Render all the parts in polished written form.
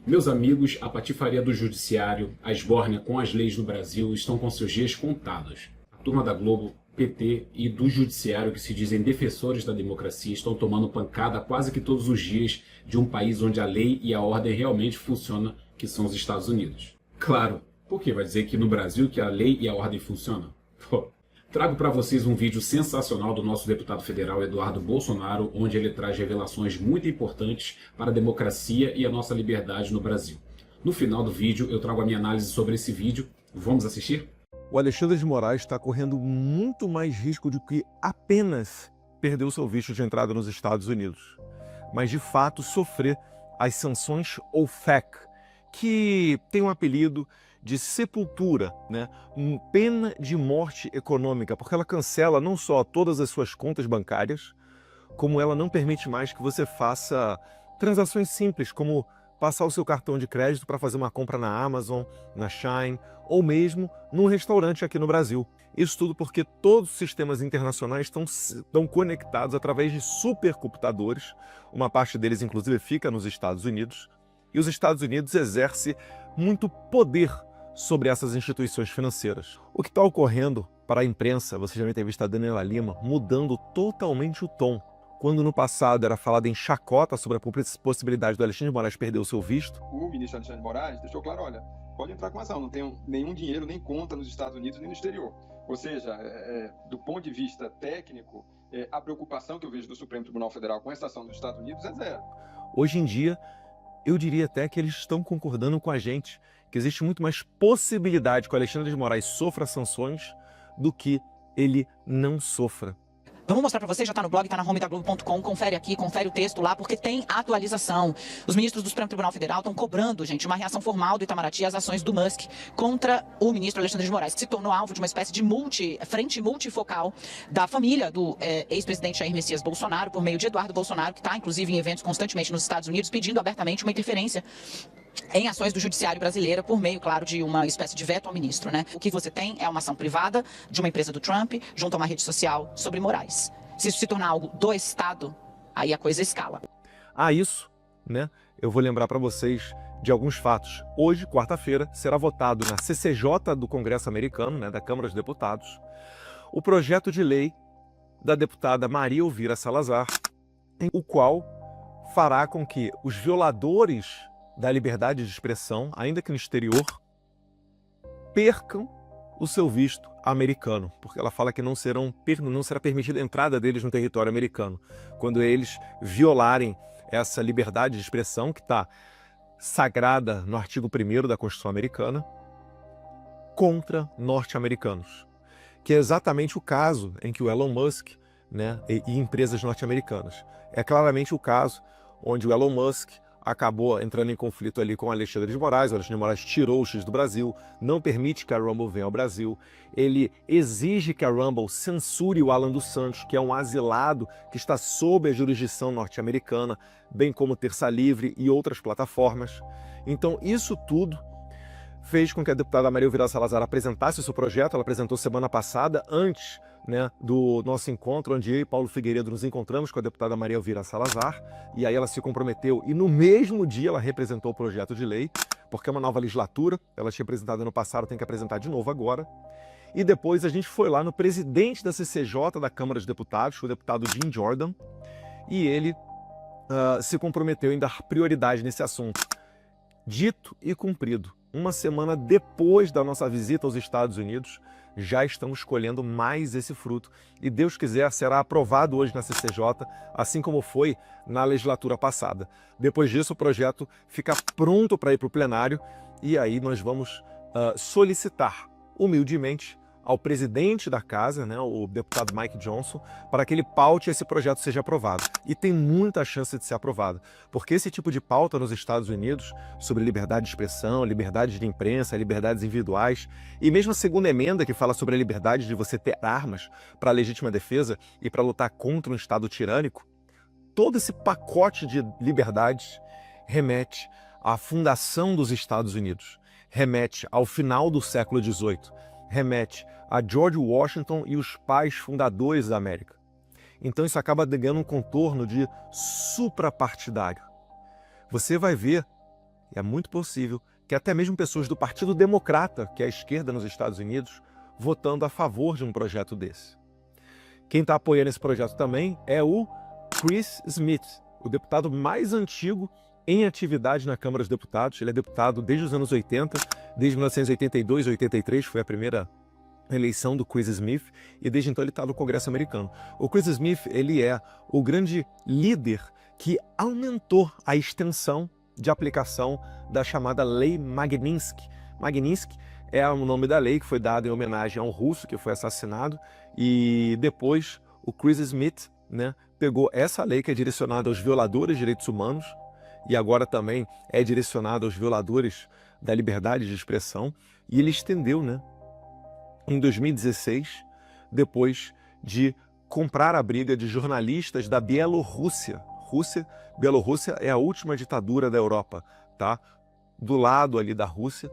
Meus amigos, a patifaria do judiciário, a esbórnia com as leis no Brasil estão com seus dias contados. A turma da Globo, PT e do judiciário que se dizem defensores da democracia estão tomando pancada quase que todos os dias de um país onde a lei e a ordem realmente funcionam, que são os Estados Unidos. Claro, por que vai dizer que no Brasil que a lei e a ordem funcionam? Trago para vocês um vídeo sensacional do nosso deputado federal Eduardo Bolsonaro, onde ele traz revelações muito importantes para a democracia e a nossa liberdade no Brasil. No final do vídeo eu trago a minha análise sobre esse vídeo. Vamos assistir? O Alexandre de Moraes está correndo muito mais risco do que apenas perder o seu visto de entrada nos Estados Unidos, mas de fato sofrer as sanções OFAC, que tem um apelido de sepultura, né? Pena de morte econômica, porque ela cancela não só todas as suas contas bancárias, como ela não permite mais que você faça transações simples, como passar o seu cartão de crédito para fazer uma compra na Amazon, na Shein, ou mesmo num restaurante aqui no Brasil. Isso tudo porque todos os sistemas internacionais estão conectados através de supercomputadores, uma parte deles inclusive fica nos Estados Unidos, e os Estados Unidos exercem muito poder sobre essas instituições financeiras. O que está ocorrendo para a imprensa, você já deve ter visto a Daniela Lima mudando totalmente o tom. Quando no passado era falado em chacota sobre a possibilidade do Alexandre de Moraes perder o seu visto, o ministro Alexandre de Moraes deixou claro, olha, pode entrar com ação, não tem nenhum dinheiro, nem conta nos Estados Unidos nem no exterior. Ou seja, do ponto de vista técnico, a preocupação que eu vejo do Supremo Tribunal Federal com essa ação dos Estados Unidos é zero. Hoje em dia, eu diria até que eles estão concordando com a gente, que existe muito mais possibilidade que o Alexandre de Moraes sofra sanções do que ele não sofra. Vamos mostrar para vocês, já está no blog, está na homedaglobo.com, confere aqui, confere o texto lá, porque tem atualização. Os ministros do Supremo Tribunal Federal estão cobrando, gente, uma reação formal do Itamaraty às ações do Musk contra o ministro Alexandre de Moraes, que se tornou alvo de uma espécie de frente multifocal da família do ex-presidente Jair Messias Bolsonaro, por meio de Eduardo Bolsonaro, que está, inclusive, em eventos constantemente nos Estados Unidos, pedindo abertamente uma interferência em ações do judiciário brasileiro, por meio, claro, de uma espécie de veto ao ministro, né? O que você tem é uma ação privada de uma empresa do Trump junto a uma rede social sobre Moraes. Se isso se tornar algo do Estado, aí a coisa escala. Isso, né? Eu vou lembrar para vocês de alguns fatos. Hoje, quarta-feira, será votado na CCJ do Congresso americano, né, da Câmara dos Deputados, o projeto de lei da deputada Maria Elvira Salazar, o qual fará com que os violadores da liberdade de expressão, ainda que no exterior, percam o seu visto americano, porque ela fala que não será permitida a entrada deles no território americano, quando eles violarem essa liberdade de expressão que está sagrada no artigo 1º da Constituição americana, contra norte-americanos, que é exatamente o caso em que o Elon Musk, né, e empresas norte-americanas. É claramente o caso onde o Elon Musk acabou entrando em conflito ali com o Alexandre de Moraes. O Alexandre de Moraes tirou o X do Brasil, não permite que a Rumble venha ao Brasil. Ele exige que a Rumble censure o Alan dos Santos, que é um asilado que está sob a jurisdição norte-americana, bem como Terça Livre e outras plataformas. Então, isso tudo fez com que a deputada Maria Elvira Salazar apresentasse o seu projeto. Ela apresentou semana passada, antes, né, do nosso encontro, onde eu e Paulo Figueiredo nos encontramos com a deputada Maria Elvira Salazar, e aí ela se comprometeu, e no mesmo dia ela representou o projeto de lei, porque é uma nova legislatura, ela tinha apresentado ano passado, tem que apresentar de novo agora. E depois a gente foi lá no presidente da CCJ da Câmara dos Deputados, o deputado Jim Jordan, e ele se comprometeu em dar prioridade nesse assunto. Dito e cumprido. Uma semana depois da nossa visita aos Estados Unidos, já estamos colhendo mais esse fruto. E Deus quiser, será aprovado hoje na CCJ, assim como foi na legislatura passada. Depois disso, o projeto fica pronto para ir para o plenário e aí nós vamos solicitar humildemente ao presidente da casa, né, o deputado Mike Johnson, para que ele paute esse projeto seja aprovado. E tem muita chance de ser aprovado, porque esse tipo de pauta nos Estados Unidos, sobre liberdade de expressão, liberdade de imprensa, liberdades individuais, e mesmo a segunda emenda que fala sobre a liberdade de você ter armas para legítima defesa e para lutar contra um Estado tirânico, todo esse pacote de liberdades remete à fundação dos Estados Unidos, remete ao final do século XVIII, remete a George Washington e os pais fundadores da América. Então isso acaba ganhando um contorno de suprapartidário. Você vai ver é muito possível que até mesmo pessoas do Partido Democrata, que é a esquerda nos Estados Unidos, votando a favor de um projeto desse. Quem está apoiando esse projeto também é o Chris Smith, o deputado mais antigo em atividade na Câmara dos Deputados. Ele é deputado desde os anos 80, desde 1982, 83 foi a primeira eleição do Chris Smith, e desde então ele está no Congresso americano. O Chris Smith, ele é o grande líder que aumentou a extensão de aplicação da chamada Lei Magnitsky. Magnitsky é o nome da lei que foi dado em homenagem a um russo que foi assassinado, e depois o Chris Smith, né, pegou essa lei que é direcionada aos violadores de direitos humanos, e agora também é direcionada aos violadores da liberdade de expressão, e ele estendeu, né, em 2016, depois de comprar a briga de jornalistas da Bielorrússia. Bielorrússia é a última ditadura da Europa, tá? Do lado ali da Rússia.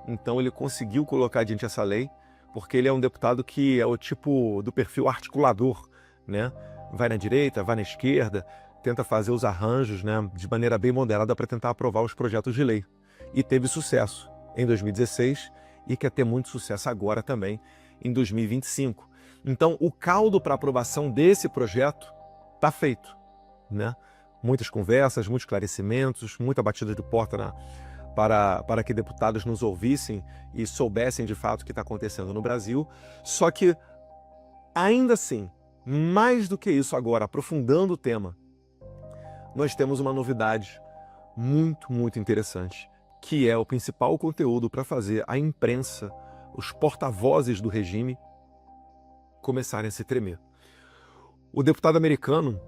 Então ele conseguiu colocar adiante essa lei, porque ele é um deputado que é o tipo do perfil articulador, né? Vai na direita, vai na esquerda, tenta fazer os arranjos, né, de maneira bem moderada para tentar aprovar os projetos de lei. E teve sucesso em 2016 e quer ter muito sucesso agora também em 2025. Então o caldo para aprovação desse projeto está feito, né? Muitas conversas, muitos esclarecimentos, muita batida de porta para que deputados nos ouvissem e soubessem de fato o que está acontecendo no Brasil. Só que, ainda assim, mais do que isso agora, aprofundando o tema, nós temos uma novidade muito, muito interessante, que é o principal conteúdo para fazer a imprensa, os porta-vozes do regime, começarem a se tremer. O deputado americano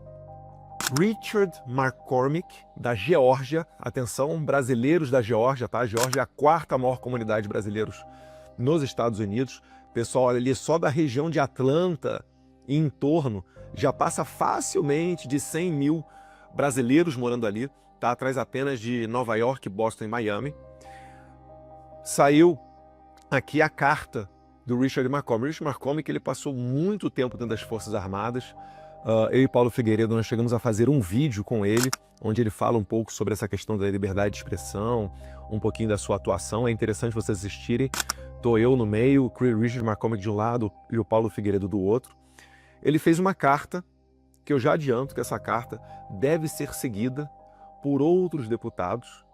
Richard McCormick, da Geórgia, atenção, brasileiros da Geórgia, tá? A Geórgia é a quarta maior comunidade de brasileiros nos Estados Unidos. Pessoal, ali só da região de Atlanta e em torno, já passa facilmente de 100 mil brasileiros morando ali, tá? Atrás apenas de Nova York, Boston e Miami. Saiu aqui a carta do Richard McCormick. Richard McCormick, ele passou muito tempo dentro das Forças Armadas. Eu e Paulo Figueiredo, nós chegamos a fazer um vídeo com ele, onde ele fala um pouco sobre essa questão da liberdade de expressão, um pouquinho da sua atuação. É interessante vocês assistirem. Estou eu no meio, o Richard McCormick de um lado e o Paulo Figueiredo do outro. Ele fez uma carta, que eu já adianto que essa carta deve ser seguida por outros deputados.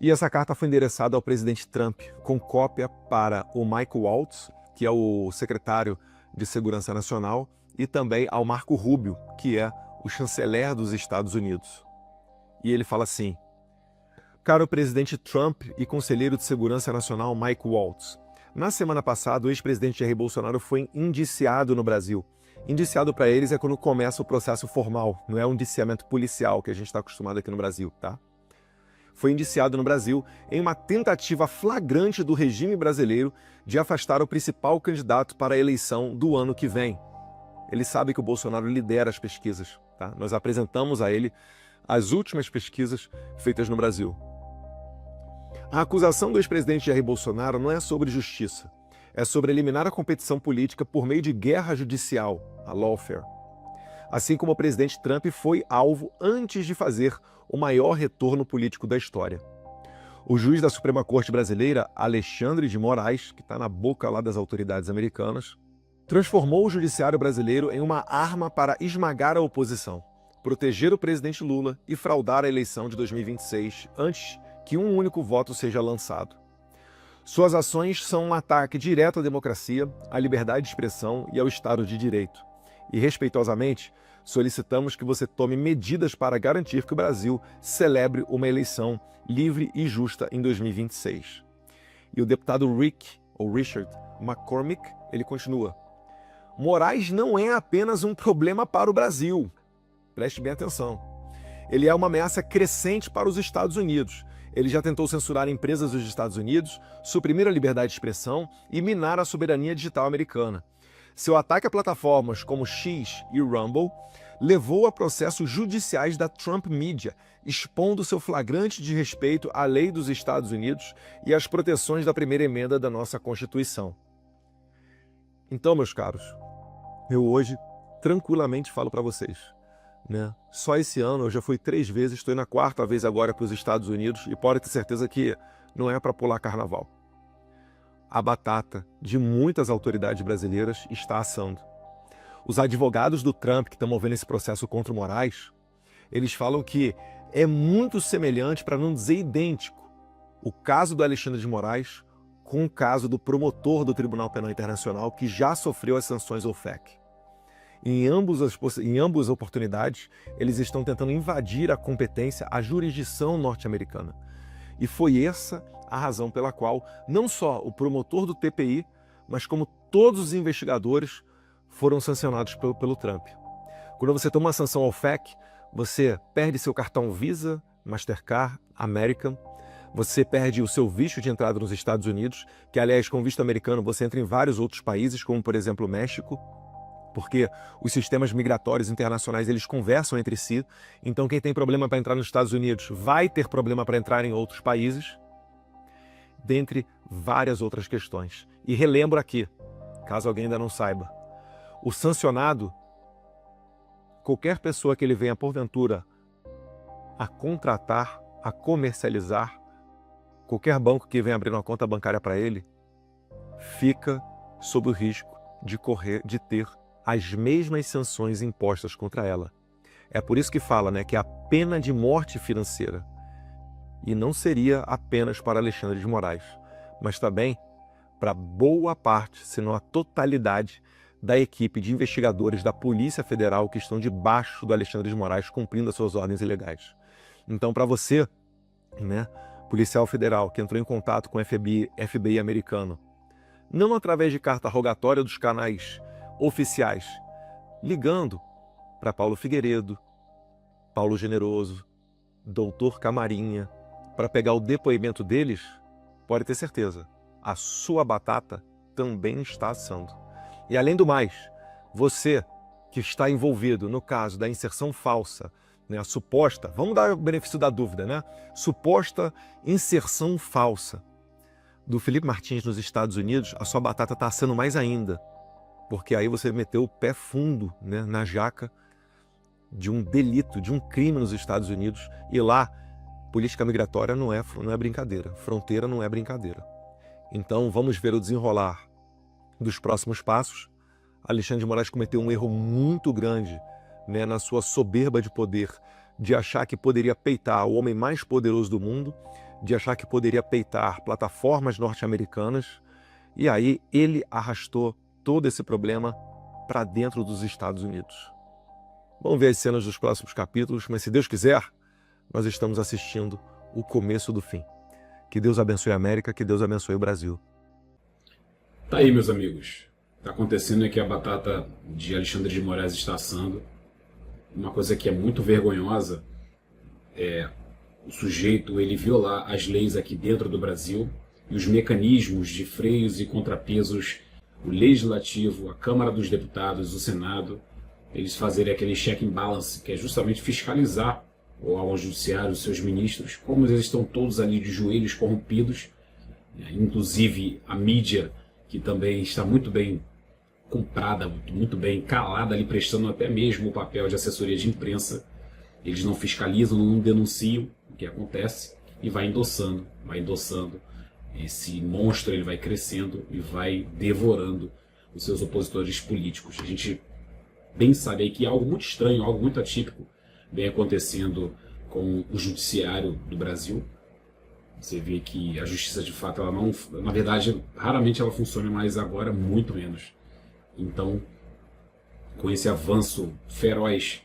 E essa carta foi endereçada ao presidente Trump, com cópia para o Mike Waltz, que é o secretário de Segurança Nacional, e também ao Marco Rubio, que é o chanceler dos Estados Unidos. E ele fala assim: caro presidente Trump e conselheiro de Segurança Nacional Mike Waltz, na semana passada o ex-presidente Jair Bolsonaro foi indiciado no Brasil. Indiciado para eles é quando começa o processo formal, não é um indiciamento policial que a gente está acostumado aqui no Brasil, tá? Foi indiciado no Brasil em uma tentativa flagrante do regime brasileiro de afastar o principal candidato para a eleição do ano que vem. Ele sabe que o Bolsonaro lidera as pesquisas, tá? Nós apresentamos a ele as últimas pesquisas feitas no Brasil. A acusação do ex-presidente Jair Bolsonaro não é sobre justiça, é sobre eliminar a competição política por meio de guerra judicial, a lawfare. Assim como o presidente Trump foi alvo antes de fazer o maior retorno político da história. O juiz da Suprema Corte Brasileira, Alexandre de Moraes, que está na boca lá das autoridades americanas, transformou o judiciário brasileiro em uma arma para esmagar a oposição, proteger o presidente Lula e fraudar a eleição de 2026 antes que um único voto seja lançado. Suas ações são um ataque direto à democracia, à liberdade de expressão e ao Estado de Direito. E, respeitosamente, solicitamos que você tome medidas para garantir que o Brasil celebre uma eleição livre e justa em 2026. E o deputado Richard McCormick, ele continua: Moraes não é apenas um problema para o Brasil. Preste bem atenção. Ele é uma ameaça crescente para os Estados Unidos. Ele já tentou censurar empresas dos Estados Unidos, suprimir a liberdade de expressão e minar a soberania digital americana. Seu ataque a plataformas como X e Rumble levou a processos judiciais da Trump Media, expondo seu flagrante desrespeito à lei dos Estados Unidos e às proteções da primeira emenda da nossa Constituição. Então, meus caros, eu hoje tranquilamente falo para vocês, né? Só esse ano eu já fui 3 vezes, estou indo a 4ª vez agora para os Estados Unidos e pode ter certeza que não é para pular carnaval. A batata de muitas autoridades brasileiras está assando. Os advogados do Trump que estão movendo esse processo contra o Moraes, eles falam que é muito semelhante, para não dizer idêntico, o caso do Alexandre de Moraes com o caso do promotor do Tribunal Penal Internacional que já sofreu as sanções OFAC. Em ambas as oportunidades, eles estão tentando invadir a competência, a jurisdição norte-americana. E foi essa a razão pela qual não só o promotor do TPI, mas como todos os investigadores foram sancionados pelo Trump. Quando você toma uma sanção OFAC, você perde seu cartão Visa, Mastercard, American, você perde o seu visto de entrada nos Estados Unidos, que aliás com visto americano você entra em vários outros países, como por exemplo o México, porque os sistemas migratórios internacionais eles conversam entre si, então quem tem problema para entrar nos Estados Unidos vai ter problema para entrar em outros países, dentre várias outras questões. E relembro aqui, caso alguém ainda não saiba, o sancionado, qualquer pessoa que ele venha porventura a contratar, a comercializar, qualquer banco que venha abrir uma conta bancária para ele, fica sob o risco de ter as mesmas sanções impostas contra ela. É por isso que fala, né, que é a pena de morte financeira. E não seria apenas para Alexandre de Moraes, mas também para boa parte, se não a totalidade, da equipe de investigadores da Polícia Federal que estão debaixo do Alexandre de Moraes cumprindo as suas ordens ilegais. Então, para você, né, policial federal que entrou em contato com o FBI americano, não através de carta rogatória dos canais oficiais, ligando para Paulo Figueiredo, Paulo Generoso, Doutor Camarinha, para pegar o depoimento deles, pode ter certeza, a sua batata também está assando. E além do mais, você que está envolvido no caso da inserção falsa, né, a suposta, vamos dar o benefício da dúvida, né? Suposta inserção falsa do Felipe Martins nos Estados Unidos, a sua batata está assando mais ainda, porque aí você meteu o pé fundo, né, na jaca de um delito, de um crime nos Estados Unidos, e lá, política migratória não é brincadeira, fronteira não é brincadeira. Então vamos ver o desenrolar dos próximos passos. Alexandre de Moraes cometeu um erro muito grande, né, na sua soberba de poder, de achar que poderia peitar o homem mais poderoso do mundo, de achar que poderia peitar plataformas norte-americanas, e aí ele arrastou todo esse problema para dentro dos Estados Unidos. Vamos ver as cenas dos próximos capítulos, mas se Deus quiser, nós estamos assistindo o começo do fim. Que Deus abençoe a América, que Deus abençoe o Brasil. Tá aí, meus amigos. Tá acontecendo é que a batata de Alexandre de Moraes está assando. Uma coisa que é muito vergonhosa é o sujeito ele violar as leis aqui dentro do Brasil e os mecanismos de freios e contrapesos, o Legislativo, a Câmara dos Deputados, o Senado, eles fazerem aquele check and balance, que é justamente fiscalizar o órgão judiciário, os seus ministros, como eles estão todos ali de joelhos corrompidos, inclusive a mídia, que também está muito bem comprada, muito bem calada ali, prestando até mesmo o papel de assessoria de imprensa. Eles não fiscalizam, não denunciam o que acontece e vai endossando. Esse monstro ele vai crescendo e vai devorando os seus opositores políticos. A gente bem sabe aí que algo muito estranho, algo muito atípico vem acontecendo com o judiciário do Brasil. Você vê que a justiça de fato, ela não, na verdade, raramente ela funciona, mas agora muito menos. Então, com esse avanço feroz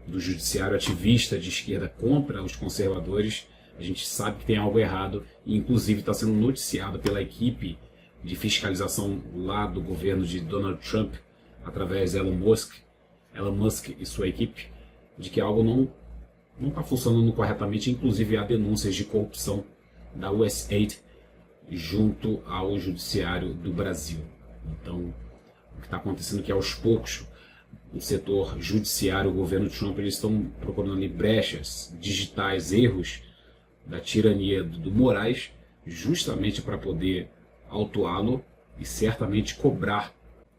do judiciário ativista de esquerda contra os conservadores, a gente sabe que tem algo errado e inclusive está sendo noticiado pela equipe de fiscalização lá do governo de Donald Trump, através de Elon Musk e sua equipe, de que algo não está funcionando corretamente. Inclusive há denúncias de corrupção da USAID junto ao judiciário do Brasil. Então, o que está acontecendo é que aos poucos o setor judiciário, o governo Trump, eles estão procurando ali brechas digitais, erros da tirania do Moraes, justamente para poder autuá-lo e certamente cobrar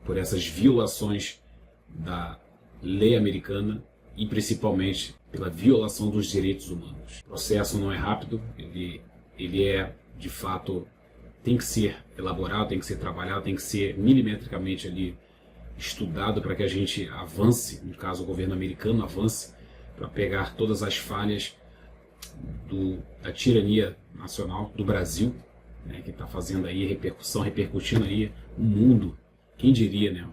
por essas violações da lei americana e principalmente pela violação dos direitos humanos. O processo não é rápido, ele é, de fato, tem que ser elaborado, tem que ser trabalhado, tem que ser milimetricamente ali estudado para que a gente avance, no caso o governo americano avance, para pegar todas as falhas da tirania nacional do Brasil, né, que está fazendo aí repercutindo aí o mundo. Quem diria, né?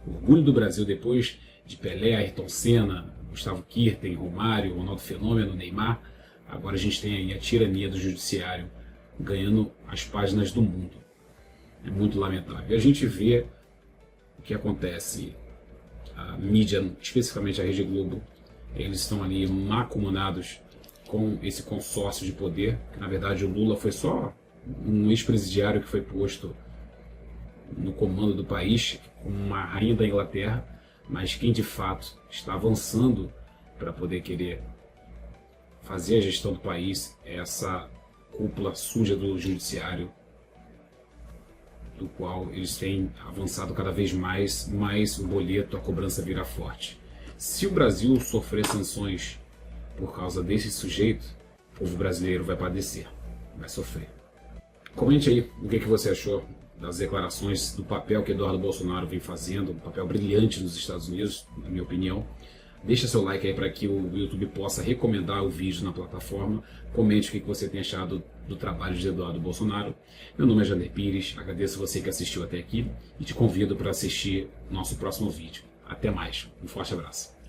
O orgulho do Brasil depois de Pelé, Ayrton Senna, Gustavo Kirten, Romário, Ronaldo Fenômeno, Neymar. Agora a gente tem aí a tirania do judiciário ganhando as páginas do mundo. É muito lamentável. E a gente vê o que acontece. A mídia, especificamente a Rede Globo, eles estão ali macumunados com esse consórcio de poder, que na verdade o Lula foi só um ex-presidiário que foi posto no comando do país, como uma rainha da Inglaterra, mas quem de fato está avançando para poder querer fazer a gestão do país é essa cúpula suja do judiciário, do qual eles têm avançado cada vez mais, mas o boleto, a cobrança vira forte. Se o Brasil sofrer sanções por causa desse sujeito, o povo brasileiro vai padecer, vai sofrer. Comente aí o que você achou das declarações, do papel que Eduardo Bolsonaro vem fazendo, um papel brilhante nos Estados Unidos, na minha opinião. Deixa seu like aí para que o YouTube possa recomendar o vídeo na plataforma. Comente o que você tem achado do trabalho de Eduardo Bolsonaro. Meu nome é Jander Pires, agradeço você que assistiu até aqui e te convido para assistir nosso próximo vídeo. Até mais, um forte abraço.